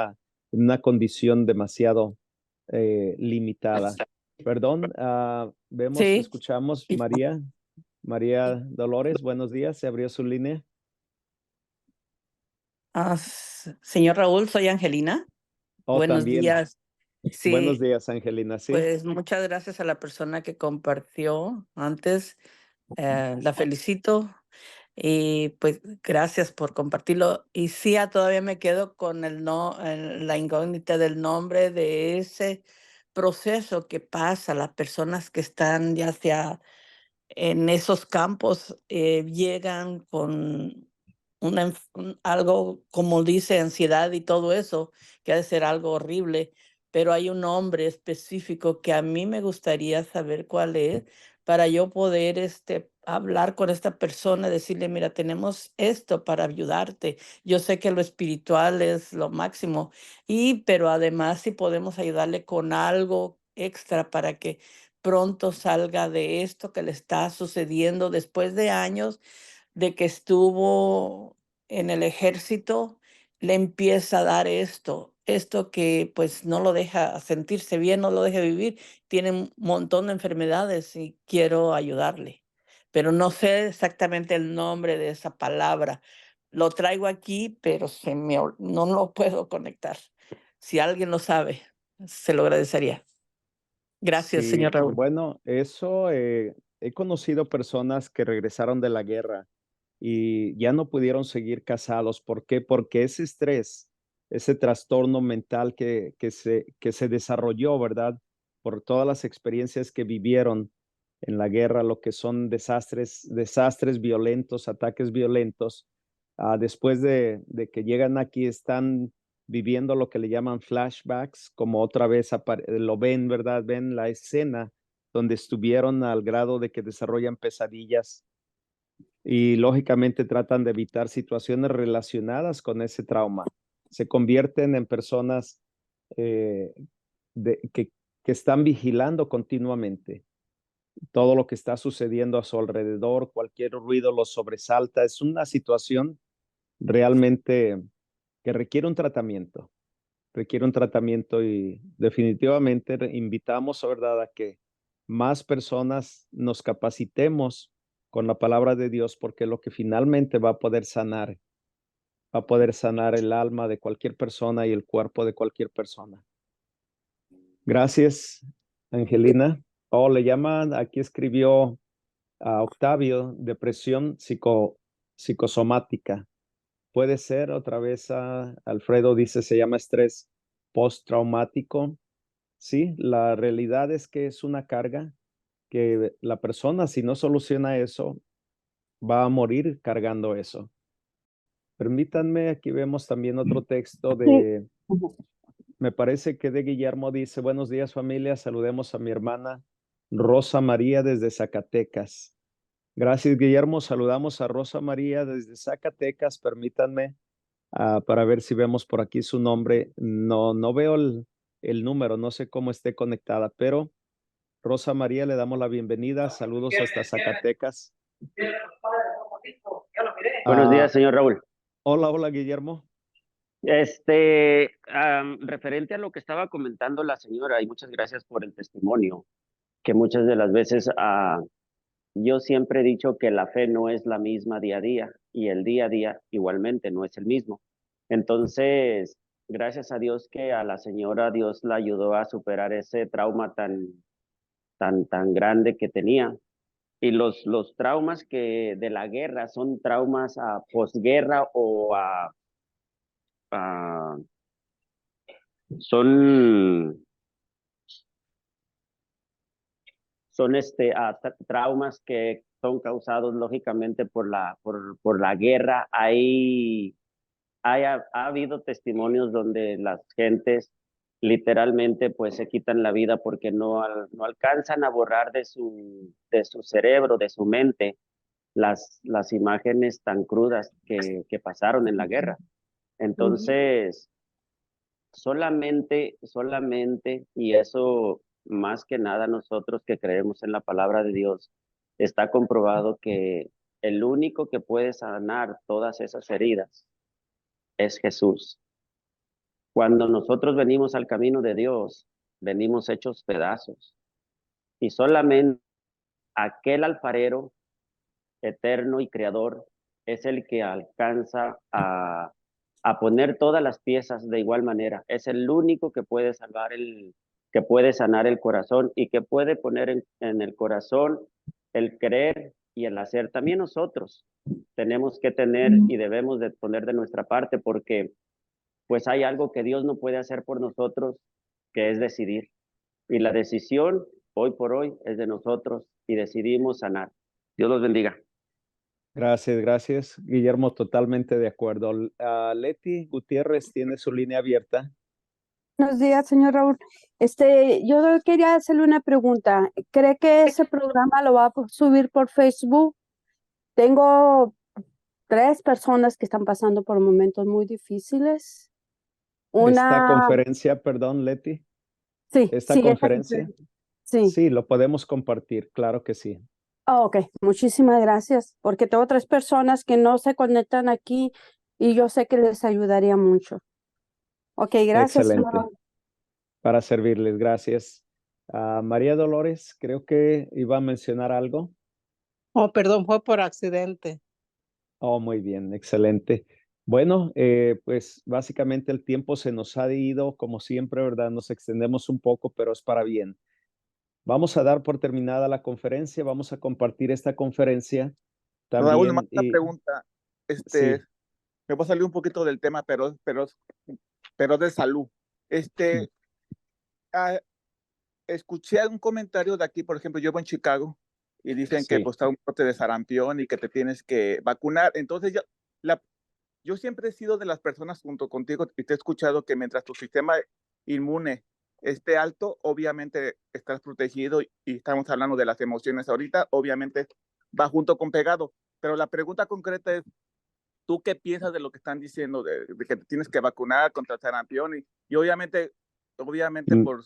una condición demasiado limitada. Perdón, Sí, escuchamos y- María Dolores, buenos días, se abrió su línea. señor Raúl, soy Angelina. Oh, Buenos también. días. Buenos Sí, días, Angelina, sí. pues muchas gracias a la persona que compartió antes. La felicito y pues gracias por compartirlo. Y sí, todavía me quedo con la incógnita del nombre de ese proceso que pasa, las personas que están ya sea en esos campos llegan con algo, como dice, ansiedad y todo eso, que ha de ser algo horrible, pero hay un nombre específico que a mí me gustaría saber cuál es para yo poder hablar con esta persona, decirle, mira, tenemos esto para ayudarte. Yo sé que lo espiritual es lo máximo, pero además si podemos ayudarle con algo extra para que pronto salga de esto que le está sucediendo después de años de que estuvo en el ejército, le empieza a dar esto que pues no lo deja sentirse bien, no lo deja vivir. Tiene un montón de enfermedades y quiero ayudarle, pero no sé exactamente el nombre de esa palabra. Lo traigo aquí, pero no lo puedo conectar. Si alguien lo sabe, se lo agradecería. Gracias, Sí, señor Raúl. bueno, eso he conocido personas que regresaron de la guerra y ya no pudieron seguir casados. ¿Por qué? Porque ese estrés, ese trastorno mental que se desarrolló, ¿verdad? Por todas las experiencias que vivieron en la guerra, lo que son desastres violentos, ataques violentos. Después de que llegan aquí, están viviendo lo que le llaman flashbacks, como otra vez lo ven, ¿verdad? Ven la escena donde estuvieron al grado de que desarrollan pesadillas y lógicamente tratan de evitar situaciones relacionadas con ese trauma. Se convierten en personas eh, que están vigilando continuamente todo lo que está sucediendo a su alrededor, cualquier ruido los sobresalta. Es una situación realmente que requiere un tratamiento y definitivamente invitamos, ¿verdad?, a que más personas nos capacitemos con la palabra de Dios, porque lo que finalmente va a poder sanar el alma de cualquier persona y el cuerpo de cualquier persona. Gracias, Angelina. Oh, le llaman, aquí escribió a Octavio, depresión psicosomática. Puede ser otra vez, Alfredo dice, se llama estrés postraumático. Sí, la realidad es que es una carga que la persona, si no soluciona eso, va a morir cargando eso. Permítanme, aquí vemos también otro texto Sí. me parece que de Guillermo dice, buenos días familia, saludemos a mi hermana Rosa María desde Zacatecas. Gracias, Guillermo. Saludamos a Rosa María desde Zacatecas. Permítanme para ver si vemos por aquí su nombre. No veo el número, no sé cómo esté conectada, pero Rosa María, le damos la bienvenida. Saludos hasta Zacatecas. Buenos días, señor Raúl. Hola, Guillermo. Referente a lo que estaba comentando la señora, y muchas gracias por el testimonio, que muchas de las veces yo siempre he dicho que la fe no es la misma día a día, y el día a día igualmente no es el mismo. Entonces, gracias a Dios que a la señora Dios la ayudó a superar ese trauma tan grande que tenía. Y los traumas que de la guerra son traumas a posguerra o a son traumas que son causados lógicamente por la guerra. Ha habido testimonios donde las gentes literalmente pues se quitan la vida porque no alcanzan a borrar de su cerebro, de su mente, las imágenes tan crudas que pasaron en la guerra. Entonces, solamente, y eso más que nada nosotros que creemos en la palabra de Dios, está comprobado que el único que puede sanar todas esas heridas es Jesús. Cuando nosotros venimos al camino de Dios, venimos hechos pedazos. Y solamente aquel alfarero eterno y creador es el que alcanza a poner todas las piezas de igual manera. Es el único que puede que puede sanar el corazón y que puede poner en el corazón el creer y el hacer. También nosotros tenemos que tener y debemos de poner de nuestra parte, porque pues hay algo que Dios no puede hacer por nosotros, que es decidir. Y la decisión hoy por hoy es de nosotros y decidimos sanar. Dios los bendiga. Gracias, Guillermo, totalmente de acuerdo. Leti Gutiérrez tiene su línea abierta. Buenos días, señor Raúl. Yo quería hacerle una pregunta. ¿Cree que ese programa lo va a subir por Facebook? Tengo 3 personas que están pasando por momentos muy difíciles. Esta Una, conferencia, perdón, Leti. Sí, esta sí, esa conferencia. conferencia. Sí. Sí, lo podemos compartir, claro que sí. Ok, muchísimas gracias, porque tengo 3 personas que no se conectan aquí y yo sé que les ayudaría mucho. Ok, gracias. Excelente. Raúl. Para servirles, gracias. María Dolores, creo que iba a mencionar algo. Oh, perdón, fue por accidente. Oh, muy bien, excelente. Bueno, pues básicamente el tiempo se nos ha ido, como siempre, ¿verdad? Nos extendemos un poco, pero es para bien. Vamos a dar por terminada la conferencia, vamos a compartir esta conferencia Raúl, nomás también una y pregunta. sí, Me voy a salir un poquito del tema, pero de salud. Ah, escuché un comentario de aquí, por ejemplo, yo vivo en Chicago y dicen que sí, pues está un brote de sarampión y que te tienes que vacunar. Entonces yo siempre he sido de las personas junto contigo y te he escuchado que mientras tu sistema inmune esté alto, obviamente estás protegido y estamos hablando de las emociones ahorita, obviamente va junto con pegado. Pero la pregunta concreta es, ¿tú qué piensas de lo que están diciendo de que te tienes que vacunar contra sarampión? Y obviamente mm, por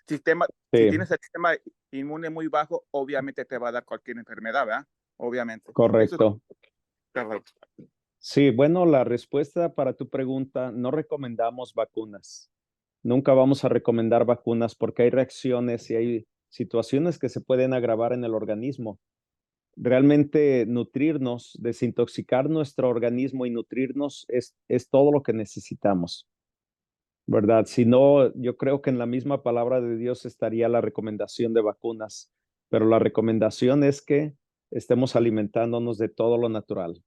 sistema, si sí, tienes el sistema inmune muy bajo, obviamente te va a dar cualquier enfermedad, ¿verdad? Obviamente. Eso correcto. es correcto. Sí, bueno, la respuesta para tu pregunta, no recomendamos vacunas. Nunca vamos a recomendar vacunas porque hay reacciones y hay situaciones que se pueden agravar en el organismo. Realmente nutrirnos, desintoxicar nuestro organismo y nutrirnos es todo lo que necesitamos, ¿verdad? Si no, yo creo que en la misma palabra de Dios estaría la recomendación de vacunas, pero la recomendación es que estemos alimentándonos de todo lo natural,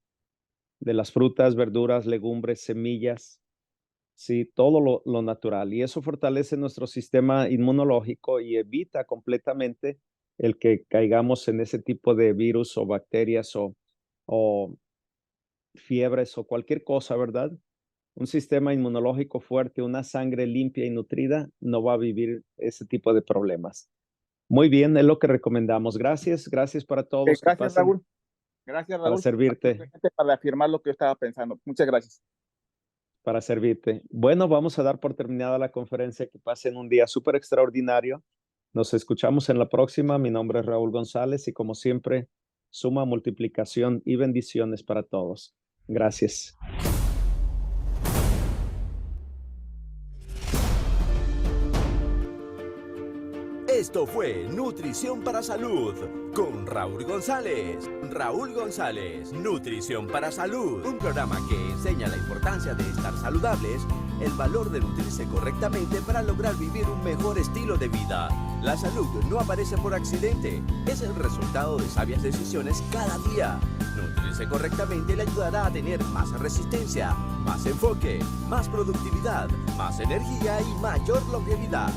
de las frutas, verduras, legumbres, semillas, sí, todo lo natural. Y eso fortalece nuestro sistema inmunológico y evita completamente el que caigamos en ese tipo de virus o bacterias o fiebres o cualquier cosa, ¿verdad? Un sistema inmunológico fuerte, una sangre limpia y nutrida, no va a vivir ese tipo de problemas. Muy bien, es lo que recomendamos. Gracias, gracias para todos. Que Gracias, pasen Raúl. Gracias, para Raúl. servirte. Para afirmar lo que yo estaba pensando. Muchas gracias. Para servirte. Bueno, vamos a dar por terminada la conferencia. Que pasen un día súper extraordinario. Nos escuchamos en la próxima. Mi nombre es Raúl González y como siempre, suma, multiplicación y bendiciones para todos. Gracias. Esto fue Nutrición para Salud con Raúl González. Raúl González, Nutrición para Salud. Un programa que enseña la importancia de estar saludables, el valor de nutrirse correctamente para lograr vivir un mejor estilo de vida. La salud no aparece por accidente, es el resultado de sabias decisiones cada día. Nutrirse correctamente le ayudará a tener más resistencia, más enfoque, más productividad, más energía y mayor longevidad.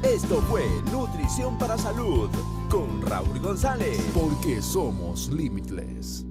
Esto fue Nutrición para Salud con Raúl González. Porque somos Limitless.